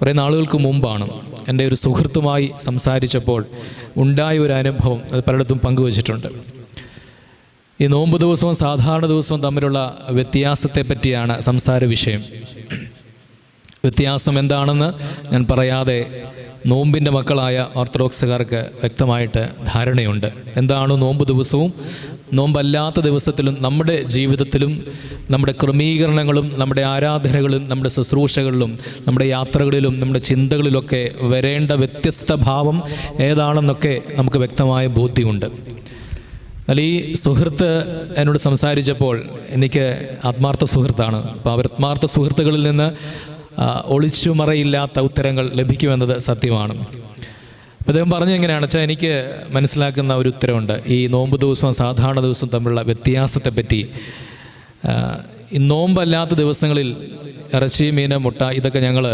കുറേ നാളുകൾക്ക് മുമ്പാണ് എൻ്റെ ഒരു സുഹൃത്തുമായി സംസാരിച്ചപ്പോൾ ഉണ്ടായ ഒരു അനുഭവം അത് പലയിടത്തും പങ്കുവച്ചിട്ടുണ്ട്. ഈ നോമ്പ് ദിവസവും സാധാരണ ദിവസവും തമ്മിലുള്ള വ്യത്യാസത്തെ പറ്റിയാണ് സംസാര വിഷയം. വ്യത്യാസം എന്താണെന്ന് ഞാൻ പറയാതെ നോമ്പിൻ്റെ മക്കളായ ഓർത്തഡോക്സുകാർക്ക് വ്യക്തമായിട്ട് ധാരണയുണ്ട്. എന്താണ് നോമ്പ് ദിവസവും നോമ്പല്ലാത്ത ദിവസത്തിലും നമ്മുടെ ജീവിതത്തിലും നമ്മുടെ ക്രമീകരണങ്ങളും നമ്മുടെ ആരാധനകളും നമ്മുടെ ശുശ്രൂഷകളിലും നമ്മുടെ യാത്രകളിലും നമ്മുടെ ചിന്തകളിലൊക്കെ വരേണ്ട വ്യത്യസ്ത ഭാവം ഏതാണെന്നൊക്കെ നമുക്ക് വ്യക്തമായ ബോധ്യമുണ്ട്. എന്നാൽ ഈ സുഹൃത്ത് എന്നോട് സംസാരിച്ചപ്പോൾ എനിക്ക് ആത്മാർത്ഥ സുഹൃത്താണ്. അപ്പോൾ അവർ ആത്മാർത്ഥ സുഹൃത്തുക്കളിൽ നിന്ന് ഒളിച്ചുമറയില്ലാത്ത ഉത്തരങ്ങൾ ലഭിക്കുമെന്നത് സത്യമാണ്. അപ്പോൾ അദ്ദേഹം പറഞ്ഞു എങ്ങനെയാണ് വെച്ചാൽ, എനിക്ക് മനസ്സിലാക്കുന്ന ഒരു ഉത്തരവുണ്ട് ഈ നോമ്പ് ദിവസവും സാധാരണ ദിവസവും തമ്മിലുള്ള വ്യത്യാസത്തെപ്പറ്റി. ഈ നോമ്പല്ലാത്ത ദിവസങ്ങളിൽ ഇറച്ചി, മീൻ, മുട്ട ഇതൊക്കെ ഞങ്ങൾ